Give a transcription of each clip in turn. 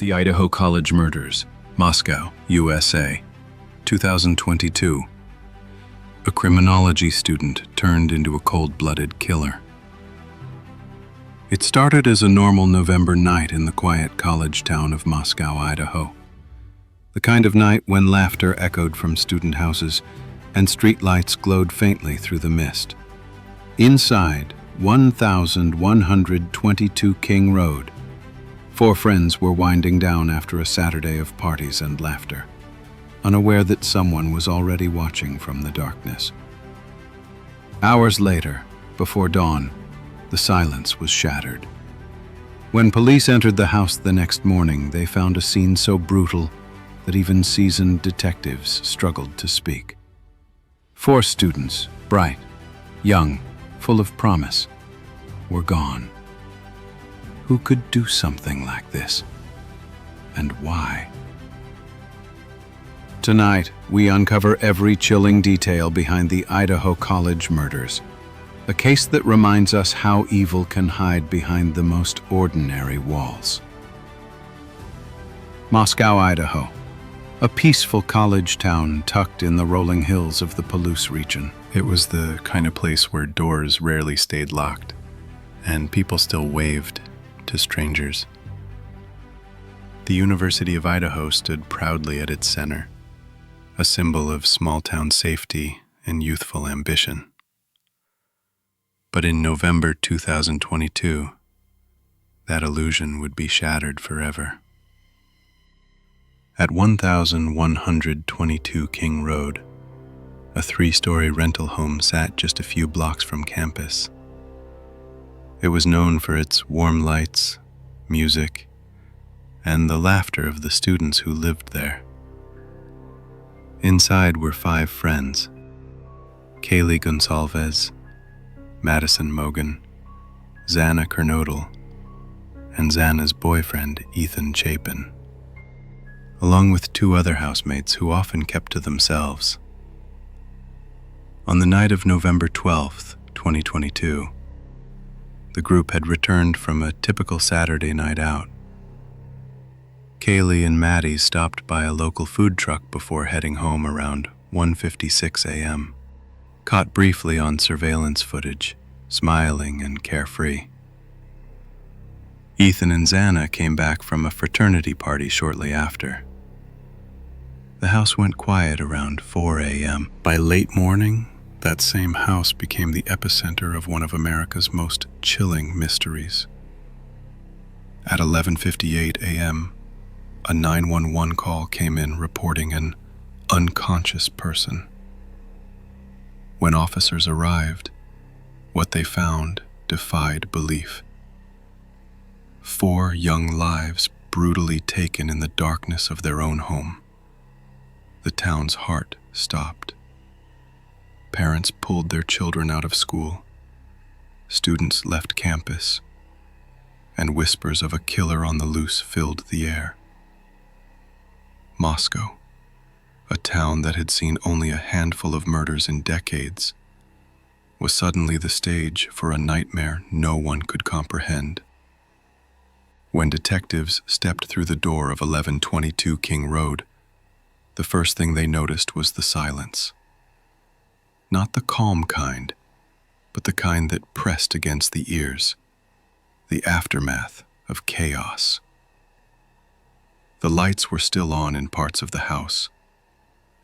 The Idaho College Murders, Moscow, USA, 2022. A criminology student turned into a cold-blooded killer. It started as a normal November night in the quiet college town of Moscow, Idaho. The kind of night when laughter echoed from student houses and streetlights glowed faintly through the mist. Inside 1122 King Road, four friends were winding down after a Saturday of parties and laughter, unaware that someone was already watching from the darkness. Hours later, before dawn, the silence was shattered. When police entered the house the next morning, they found a scene so brutal that even seasoned detectives struggled to speak. Four students, bright, young, full of promise, were gone. Who could do something like this? And why? Tonight, we uncover every chilling detail behind the Idaho College Murders, a case that reminds us how evil can hide behind the most ordinary walls. Moscow, Idaho, a peaceful college town tucked in the rolling hills of the Palouse region. It was the kind of place where doors rarely stayed locked, and people still waved to strangers. The University of Idaho stood proudly at its center, a symbol of small-town safety and youthful ambition. But in November 2022, that illusion would be shattered forever. At 1122 King Road, a three-story rental home sat just a few blocks from campus. It was known for its warm lights, music, and the laughter of the students who lived there. Inside were five friends: Kaylee Gonsalves, Madison Mogan, Xana Kernodle, and Xana's boyfriend, Ethan Chapin, along with two other housemates who often kept to themselves. On the night of November 12th, 2022, the group had returned from a typical Saturday night out. Kaylee and Maddie stopped by a local food truck before heading home around 1:56 a.m., caught briefly on surveillance footage, smiling and carefree. Ethan and Xana came back from a fraternity party shortly after. The house went quiet around 4 a.m. By late morning, that same house became the epicenter of one of America's most chilling mysteries. At 11:58 a.m., a 911 call came in reporting an unconscious person. When officers arrived, what they found defied belief. Four young lives brutally taken in the darkness of their own home. The town's heart stopped. Parents pulled their children out of school. Students left campus, and whispers of a killer on the loose filled the air. Moscow, a town that had seen only a handful of murders in decades, was suddenly the stage for a nightmare no one could comprehend. When detectives stepped through the door of 1122 King Road, the first thing they noticed was the silence. Not the calm kind, but the kind that pressed against the ears, the aftermath of chaos. The lights were still on in parts of the house,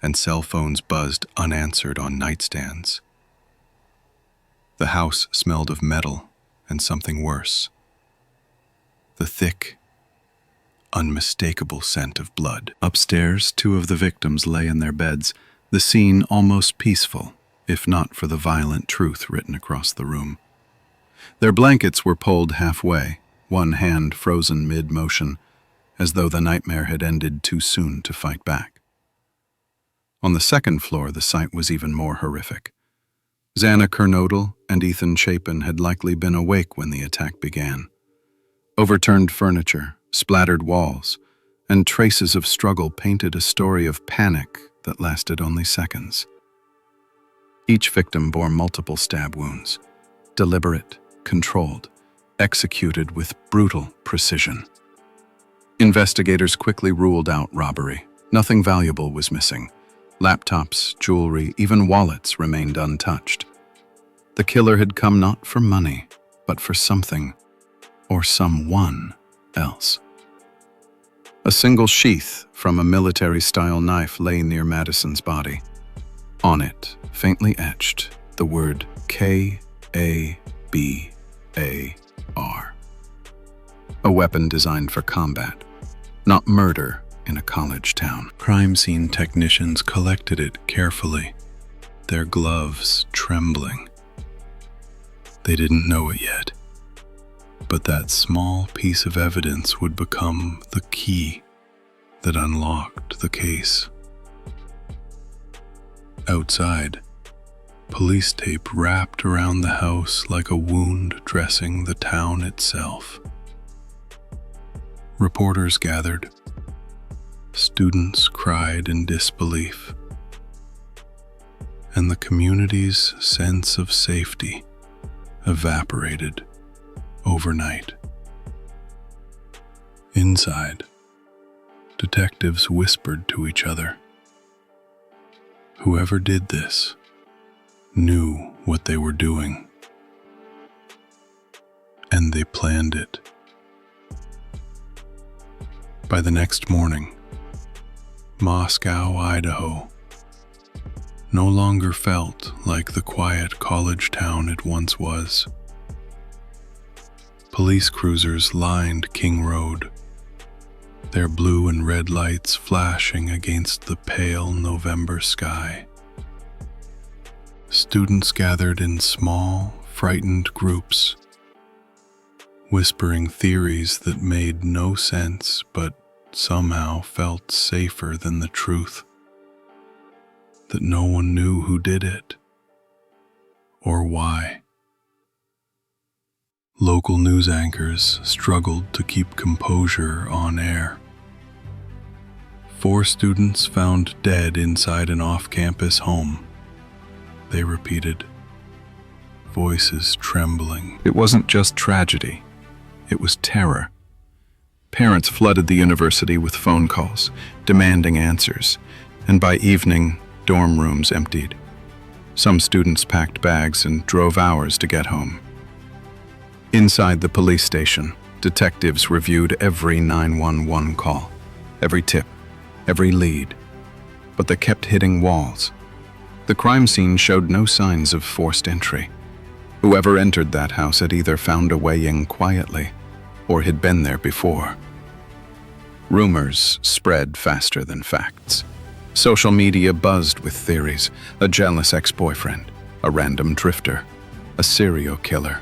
and cell phones buzzed unanswered on nightstands. The house smelled of metal and something worse: the thick, unmistakable scent of blood. Upstairs, two of the victims lay in their beds, the scene almost peaceful, if not for the violent truth written across the room. Their blankets were pulled halfway, one hand frozen mid-motion, as though the nightmare had ended too soon to fight back. On the second floor, the sight was even more horrific. Xana Kernodle and Ethan Chapin had likely been awake when the attack began. Overturned furniture, splattered walls, and traces of struggle painted a story of panic that lasted only seconds. Each victim bore multiple stab wounds, deliberate, controlled, executed with brutal precision. Investigators quickly ruled out robbery. Nothing valuable was missing. Laptops, jewelry, even wallets remained untouched. The killer had come not for money, but for something or someone else. A single sheath from a military-style knife lay near Madison's body. On it, faintly etched, the word K-A-B-A-R. A weapon designed for combat, not murder in a college town. Crime scene technicians collected it carefully, their gloves trembling. They didn't know it yet, but that small piece of evidence would become the key that unlocked the case. Outside, police tape wrapped around the house like a wound dressing the town itself. Reporters gathered. Students cried in disbelief. And the community's sense of safety evaporated overnight. Inside, detectives whispered to each other. Whoever did this knew what they were doing, and they planned it. By the next morning, Moscow, Idaho, no longer felt like the quiet college town it once was. Police cruisers lined King Road, their blue and red lights flashing against the pale November sky. Students gathered in small, frightened groups, whispering theories that made no sense but somehow felt safer than the truth. That no one knew who did it or why. Local news anchors struggled to keep composure on air. 4 students found dead inside an off-campus home. They repeated, voices trembling. It wasn't just tragedy, it was terror. Parents flooded the university with phone calls, demanding answers, and by evening, dorm rooms emptied. Some students packed bags and drove hours to get home. Inside the police station, detectives reviewed every 911 call, every tip, every lead, but they kept hitting walls. The crime scene showed no signs of forced entry. Whoever entered that house had either found a way in quietly or had been there before. Rumors spread faster than facts. Social media buzzed with theories: a jealous ex-boyfriend, a random drifter, a serial killer.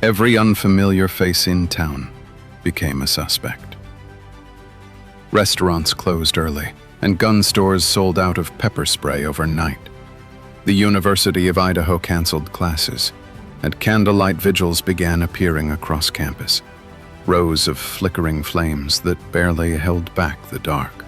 Every unfamiliar face in town became a suspect. Restaurants closed early, and gun stores sold out of pepper spray overnight. The University of Idaho canceled classes, and candlelight vigils began appearing across campus, rows of flickering flames that barely held back the dark.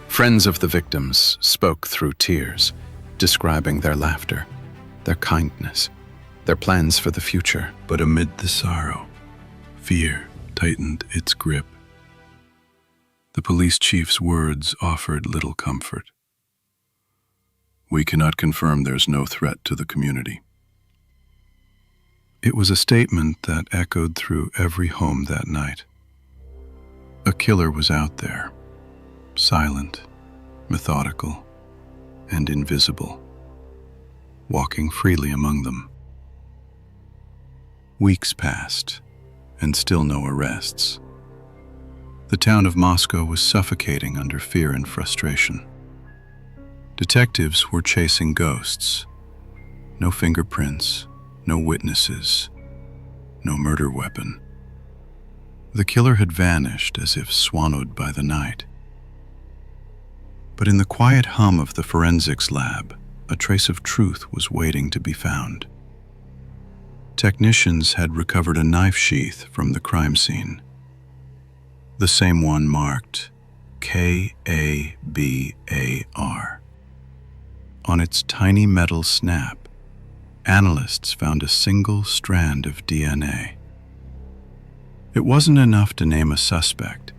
Friends of the victims spoke through tears, describing their laughter, their kindness, their plans for the future. But amid the sorrow, fear tightened its grip. The police chief's words offered little comfort. We cannot confirm there's no threat to the community. It was a statement that echoed through every home that night. A killer was out there, silent, methodical, and invisible, walking freely among them. Weeks passed, and still no arrests. The town of Moscow was suffocating under fear and frustration. Detectives were chasing ghosts. No fingerprints, no witnesses, no murder weapon. The killer had vanished as if swallowed by the night. But in the quiet hum of the forensics lab, a trace of truth was waiting to be found. Technicians had recovered a knife sheath from the crime scene, the same one marked K-A-B-A-R. On its tiny metal snap, analysts found a single strand of DNA. It wasn't enough to name a suspect,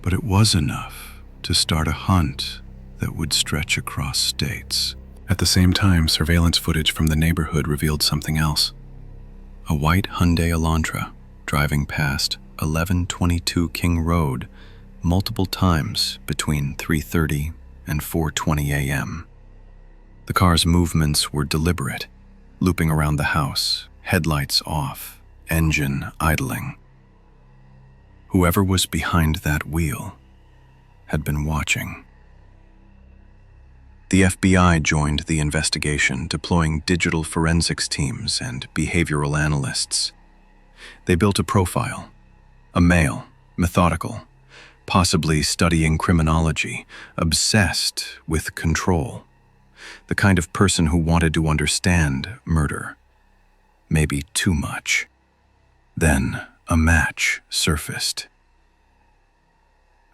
but it was enough to start a hunt that would stretch across states. At the same time, surveillance footage from the neighborhood revealed something else. A white Hyundai Elantra driving past 1122 King Road multiple times between 3:30 and 4:20 a.m. The car's movements were deliberate, looping around the house, headlights off, engine idling. Whoever was behind that wheel had been watching. The FBI joined the investigation, deploying digital forensics teams and behavioral analysts. They built a profile, a male, methodical, possibly studying criminology, obsessed with control, the kind of person who wanted to understand murder, maybe too much. Then a match surfaced.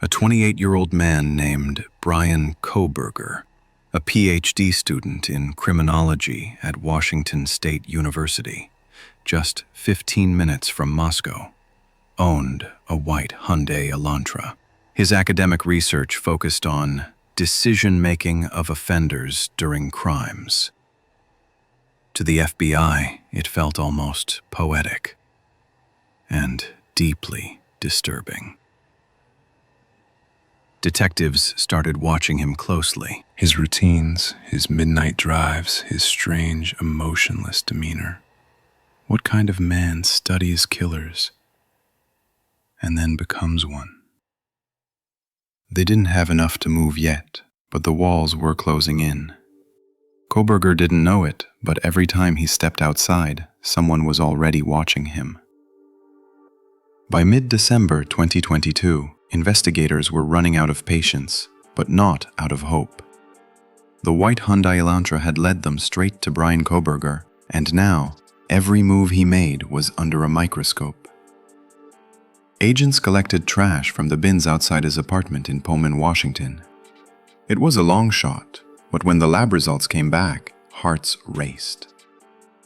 A 28-year-old man named Brian Kohberger, a PhD student in criminology at Washington State University, just 15 minutes from Moscow, owned a white Hyundai Elantra. His academic research focused on decision-making of offenders during crimes. To the FBI, it felt almost poetic and deeply disturbing. Detectives started watching him closely. His routines, his midnight drives, his strange, emotionless demeanor. What kind of man studies killers and then becomes one? They didn't have enough to move yet, but the walls were closing in. Kohberger didn't know it, but every time he stepped outside, someone was already watching him. By mid-December 2022, investigators were running out of patience, but not out of hope. The white Hyundai Elantra had led them straight to Brian Kohberger, and now, every move he made was under a microscope. Agents collected trash from the bins outside his apartment in Pullman, Washington. It was a long shot, but when the lab results came back, hearts raced.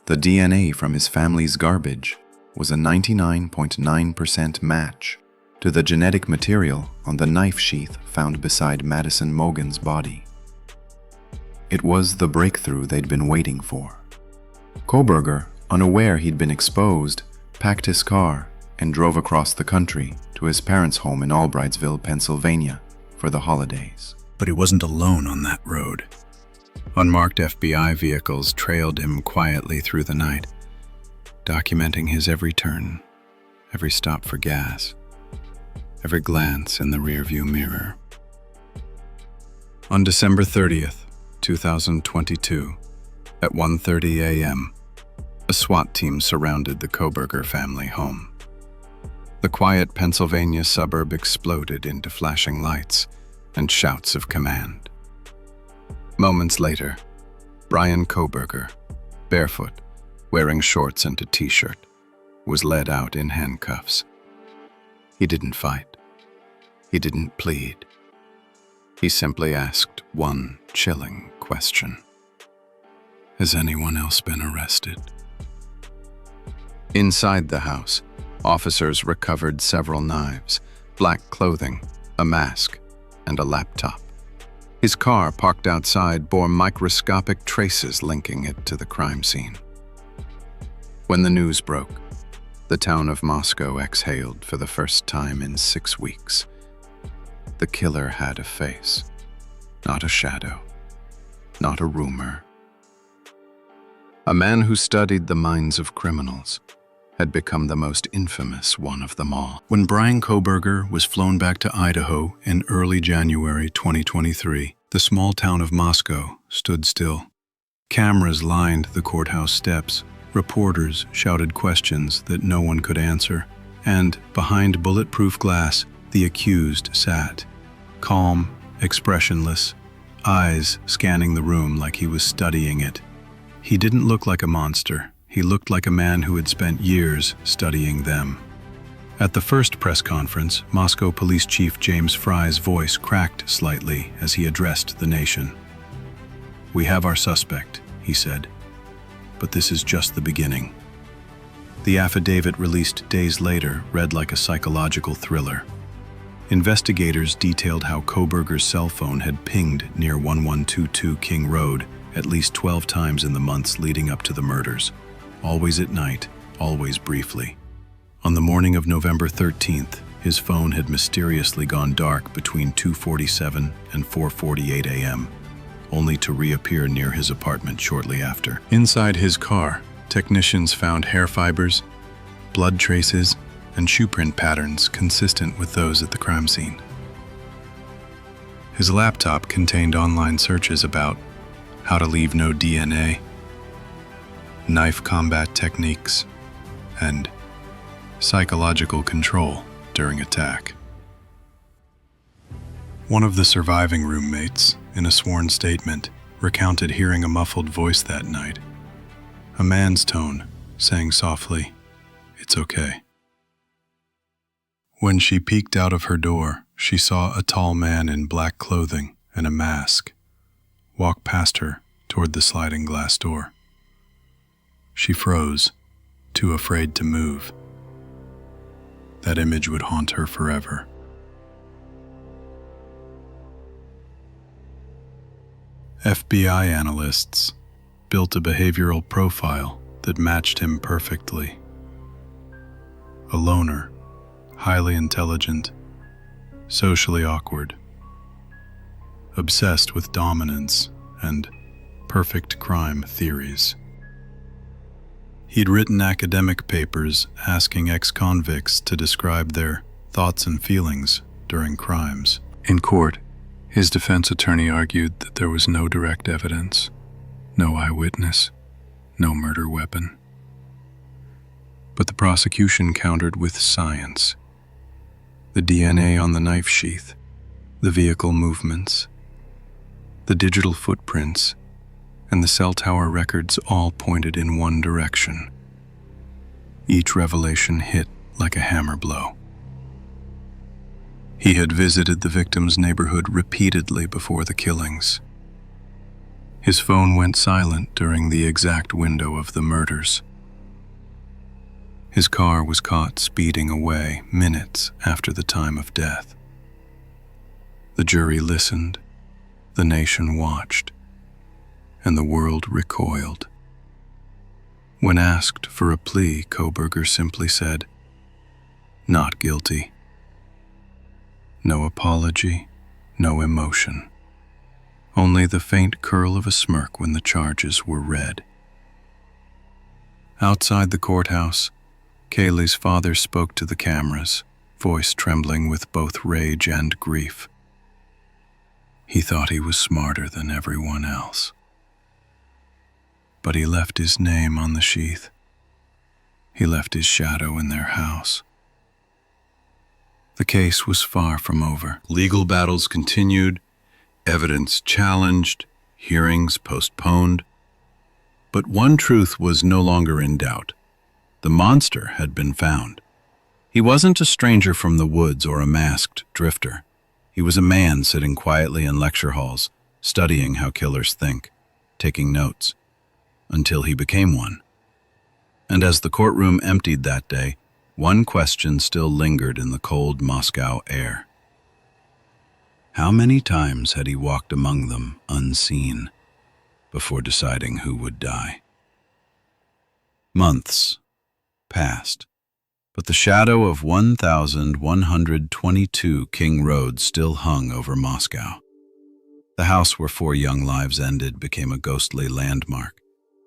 The DNA from his family's garbage was a 99.9% match to the genetic material on the knife sheath found beside Madison Mogen's body. It was the breakthrough they'd been waiting for. Kohberger, unaware he'd been exposed, packed his car and drove across the country to his parents' home in Albrightsville, Pennsylvania, for the holidays. But he wasn't alone on that road. Unmarked FBI vehicles trailed him quietly through the night, documenting his every turn, every stop for gas, every glance in the rearview mirror. On December 30th, 2022, at 1:30 a.m., a SWAT team surrounded the Kohberger family home. The quiet Pennsylvania suburb exploded into flashing lights and shouts of command. Moments later, Brian Kohberger, barefoot, wearing shorts and a t-shirt, was led out in handcuffs. He didn't fight. He didn't plead. He simply asked one chilling question. Has anyone else been arrested? Inside the house, officers recovered several knives, black clothing, a mask, and a laptop. His car, parked outside, bore microscopic traces linking it to the crime scene. When the news broke, the town of Moscow exhaled for the first time in 6 weeks. The killer had a face, not a shadow, not a rumor. A man who studied the minds of criminals had become the most infamous one of them all. When Brian Kohberger was flown back to Idaho in early January 2023, the small town of Moscow stood still. Cameras lined the courthouse steps, reporters shouted questions that no one could answer, and behind bulletproof glass, the accused sat, calm, expressionless, eyes scanning the room like he was studying it. He didn't look like a monster. He looked like a man who had spent years studying them. At the first press conference, Moscow Police Chief James Fry's voice cracked slightly as he addressed the nation. "We have our suspect," he said, "but this is just the beginning." The The affidavit, released days later, read like a psychological thriller. Investigators detailed how Kohberger's cell phone had pinged near 1122 King Road at least 12 times in the months leading up to the murders, always at night, always briefly. On the morning of November 13th, his phone had mysteriously gone dark between 2:47 and 4:48 a.m., only to reappear near his apartment shortly after. Inside his car, technicians found hair fibers, blood traces, and shoe print patterns consistent with those at the crime scene. His laptop contained online searches about how to leave no DNA, knife combat techniques, and psychological control during attack. One of the surviving roommates, in a sworn statement, recounted hearing a muffled voice that night. A man's tone, saying softly, "It's okay." When she peeked out of her door, she saw a tall man in black clothing and a mask walk past her toward the sliding glass door. She froze, too afraid to move. That image would haunt her forever. FBI analysts built a behavioral profile that matched him perfectly. A loner, highly intelligent, socially awkward, obsessed with dominance and perfect crime theories. He'd written academic papers asking ex-convicts to describe their thoughts and feelings during crimes. In court, his defense attorney argued that there was no direct evidence, no eyewitness, no murder weapon. But the prosecution countered with science. The DNA on the knife sheath, the vehicle movements, the digital footprints, and the cell tower records all pointed in one direction. Each revelation hit like a hammer blow. He had visited the victim's neighborhood repeatedly before the killings. His phone went silent during the exact window of the murders. His car was caught speeding away minutes after the time of death. The jury listened, the nation watched, and the world recoiled. When asked for a plea, Kohberger simply said, "Not guilty." No apology, no emotion. Only the faint curl of a smirk when the charges were read. Outside the courthouse, Kaylee's father spoke to the cameras, voice trembling with both rage and grief. He thought he was smarter than everyone else. But he left his name on the sheath. He left his shadow in their house. The case was far from over. Legal battles continued, evidence challenged, hearings postponed. But one truth was no longer in doubt. The monster had been found. He wasn't a stranger from the woods or a masked drifter. He was a man sitting quietly in lecture halls, studying how killers think, taking notes, until he became one. And as the courtroom emptied that day, one question still lingered in the cold Moscow air. How many times had he walked among them unseen before deciding who would die? Months passed, but the shadow of 1122 King Road still hung over Moscow. The house where 4 young lives ended became a ghostly landmark,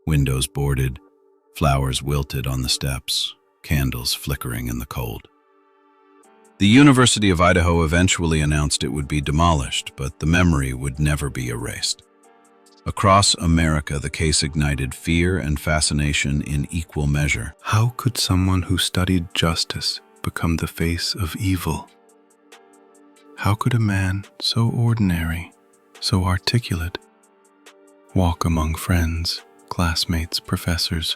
windows boarded, flowers wilted on the steps, candles flickering in the cold. The University of Idaho eventually announced it would be demolished, but the memory would never be erased. Across America, the case ignited fear and fascination in equal measure. How could someone who studied justice become the face of evil? How could a man so ordinary, so articulate, walk among friends, classmates, professors,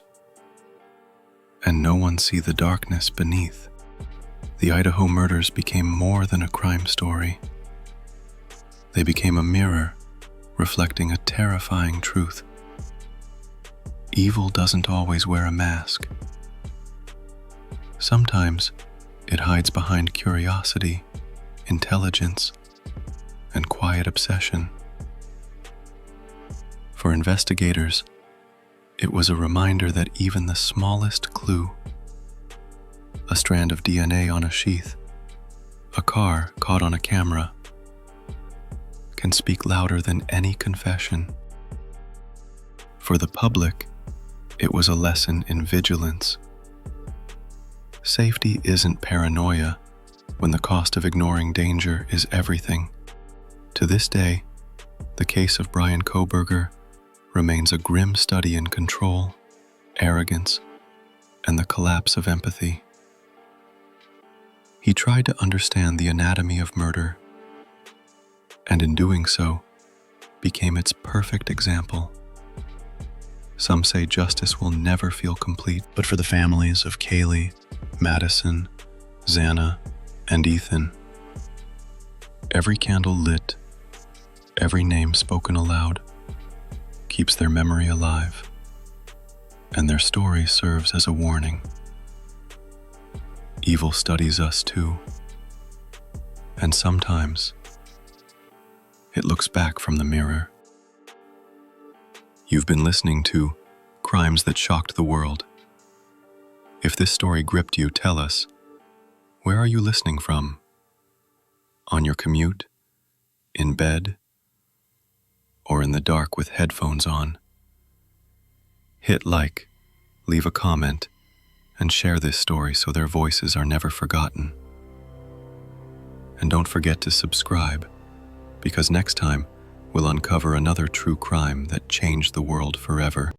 and no one see the darkness beneath? The Idaho murders became more than a crime story. They became a mirror reflecting a terrifying truth. Evil doesn't always wear a mask. Sometimes it hides behind curiosity, intelligence, and quiet obsession. For investigators, it was a reminder that even the smallest clue, a strand of DNA on a sheath, a car caught on a camera, can speak louder than any confession. For the public, it was a lesson in vigilance. Safety isn't paranoia when the cost of ignoring danger is everything. To this day, the case of Brian Kohberger remains a grim study in control, arrogance, and the collapse of empathy. He tried to understand the anatomy of murder, and in doing so, became its perfect example. Some say justice will never feel complete, but for the families of Kaylee, Madison, Xana, and Ethan, every candle lit, every name spoken aloud, keeps their memory alive, and their story serves as a warning. Evil studies us too, and sometimes it looks back from the mirror. You've been listening to Crimes That Shocked the World. If this story gripped you, tell us, where are you listening from? On your commute? In bed? Or in the dark with headphones on? Hit like, leave a comment, and share this story so their voices are never forgotten. And don't forget to subscribe, because next time we'll uncover another true crime that changed the world forever.